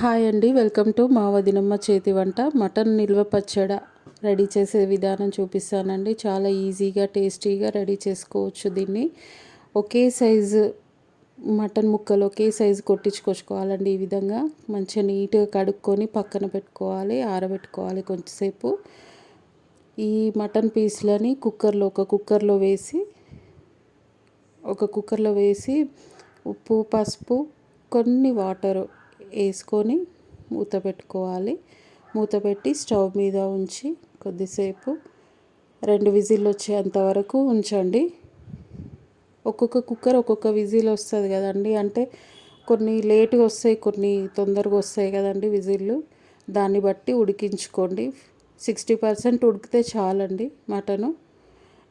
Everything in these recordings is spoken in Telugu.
హాయ్ అండి, వెల్కమ్ టు మా వదినమ్మ చేతి వంట. మటన్ నిల్వ పచ్చడి రెడీ చేసే విధానం చూపిస్తానండి. చాలా ఈజీగా టేస్టీగా రెడీ చేసుకోవచ్చు. దీన్ని ఒకే సైజు మటన్ ముక్కలు ఒకే సైజు కొట్టించుకొచ్చుకోవాలండి. ఈ విధంగా మంచిగా నీట్గా కడుక్కొని పక్కన పెట్టుకోవాలి, ఆరబెట్టుకోవాలి కొంచెంసేపు. ఈ మటన్ పీస్లని ఒక కుక్కర్లో వేసి ఉప్పు, పసుపు, కొన్ని వాటర్ వేసుకొని మూత పెట్టుకోవాలి. మూత పెట్టి స్టవ్ మీద ఉంచి కొద్దిసేపు 2 విజిల్ వచ్చేంత వరకు ఉంచండి. ఒక్కొక్క కుక్కర్ ఒక్కొక్క విజిల్ వస్తుంది కదండి. అంటే కొన్ని లేటుగా వస్తాయి, కొన్ని తొందరగా వస్తాయి కదండి విజిల్లు. దాన్ని బట్టి ఉడికించుకోండి. 60% ఉడికితే చాలండి మటను.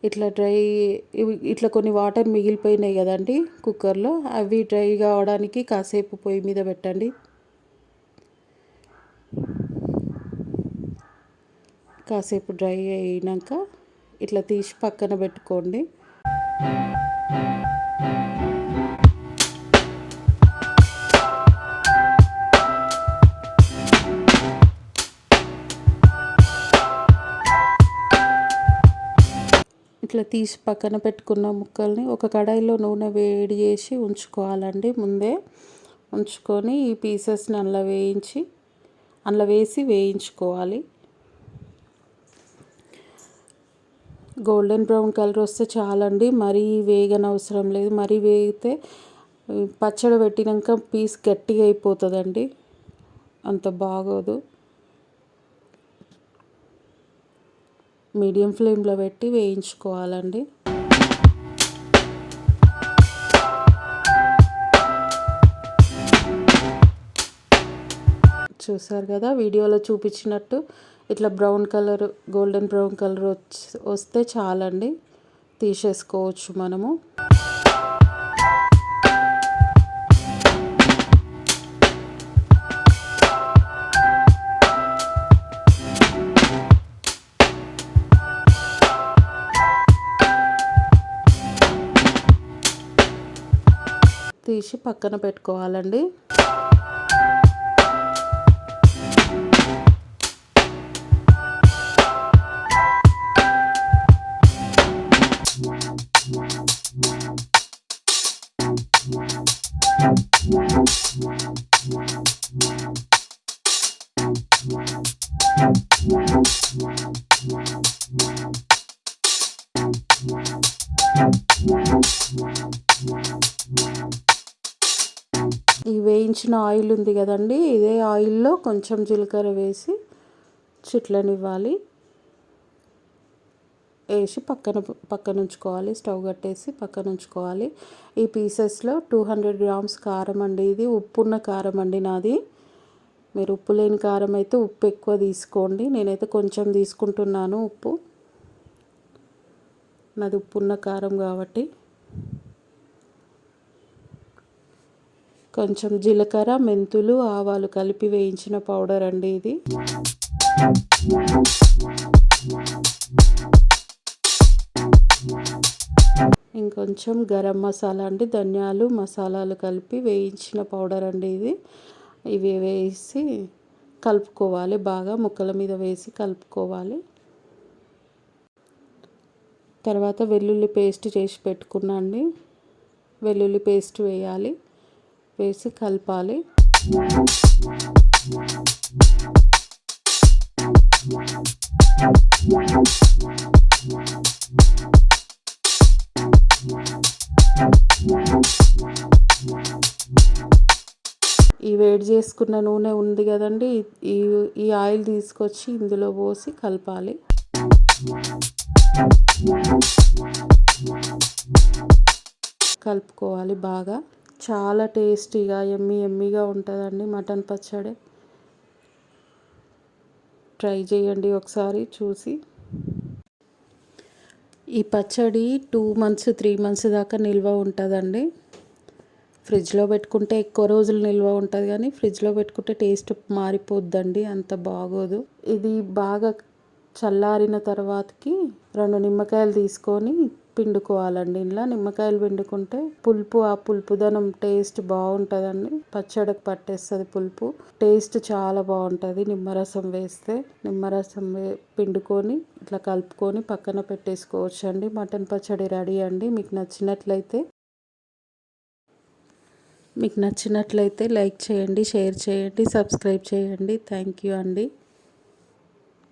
ఇట్లా కొన్ని వాటర్ మిగిలిపోయినాయి కదండి కుక్కర్లో, అవి డ్రై కావడానికి కాసేపు పొయ్యి మీద పెట్టండి. కాసేపు డ్రై అయినాక ఇట్లా తీసి పక్కన పెట్టుకోండి. ఇట్లా తీసి పక్కన పెట్టుకున్న ముక్కల్ని ఒక కడాయిలో నూనె వేడి చేసి ఉంచుకోవాలండి. ముందే ఉంచుకొని ఈ పీసెస్ని అందులో వేసి వేయించుకోవాలి. గోల్డెన్ బ్రౌన్ కలర్ వస్తే చాలండి, మరీ వేగనవసరం లేదు. మరీ వేగితే పచ్చడి పెట్టినాక పీస్ గట్టిగా అయిపోతుందండి, అంత బాగోదు. మీడియం ఫ్లేమ్లో పెట్టి వేయించుకోవాలండి. చూసారు కదా వీడియోలో చూపించినట్టు ఇట్లా గోల్డెన్ బ్రౌన్ కలర్ వస్తే చాలండి, తీసేసుకోవచ్చు మనము. తీసి పక్కన పెట్టుకోవాలండి. ఈ వేయించిన ఆయిల్ ఉంది కదండి, ఇదే ఆయిల్లో కొంచెం జీలకర్ర వేసి చిట్లనివ్వాలి. వేసి పక్కన ఉంచుకోవాలి. స్టవ్ కట్టేసి పక్కన ఉంచుకోవాలి. ఈ పీసెస్లో 200 గ్రామ్స్ కారం అండి. ఇది ఉప్పున్న కారం అండి నాది. మీరు ఉప్పు లేని కారం అయితే ఉప్పు ఎక్కువ తీసుకోండి. నేనైతే కొంచెం తీసుకుంటున్నాను ఉప్పు, నాది ఉప్పున్న కారం కాబట్టి. కొంచెం జీలకర్ర, మెంతులు, ఆవాలు కలిపి వేయించిన పౌడర్ అండి ఇది. ఇంకొంచెం గరం మసాలా అండి, ధనియాలు, మసాలాలు కలిపి వేయించిన పౌడర్ అండి ఇది. ఇవి వేసి కలుపుకోవాలి బాగా, ముక్కల మీద వేసి కలుపుకోవాలి. తర్వాత వెల్లుల్లి పేస్ట్ చేసి పెట్టుకున్నా అండి, వెల్లుల్లి పేస్ట్ వేయాలి. వేసి కలపాలి. ఈ వేడి చేసుకున్న నూనె ఉంది కదండి, ఈ ఆయిల్ తీసుకొచ్చి ఇందులో పోసి కలపాలి. కలుపుకోవాలి బాగా. చాలా టేస్టీగా ఎమ్మీగా ఉంటుందండి మటన్ పచ్చడి. ట్రై చేయండి ఒకసారి చూసి. ఈ పచ్చడి 2 months 3 months దాకా నిల్వ ఉంటుందండి. ఫ్రిడ్జ్లో పెట్టుకుంటే ఎక్కువ రోజులు నిల్వ ఉంటుంది, కానీ ఫ్రిడ్జ్లో పెట్టుకుంటే టేస్ట్ మారిపోద్దండి, అంత బాగోదు. ఇది బాగా చల్లారిన తర్వాతకి 2 నిమ్మకాయలు తీసుకొని పిండుకోవాలండి. ఇలా నిమ్మకాయలు పిండుకుంటే ఆ పులుపుదనం టేస్ట్ బాగుంటుందండి. పచ్చడికి పట్టేస్తుంది పులుపు. టేస్ట్ చాలా బాగుంటుంది నిమ్మరసం వేస్తే. నిమ్మరసం పిండుకొని ఇట్లా కలుపుకొని పక్కన పెట్టేసుకోవచ్చు అండి. మటన్ పచ్చడి రెడీ అండి. మీకు నచ్చినట్లయితే లైక్ చేయండి, షేర్ చేయండి, సబ్స్క్రైబ్ చేయండి. థ్యాంక్ యూ అండి.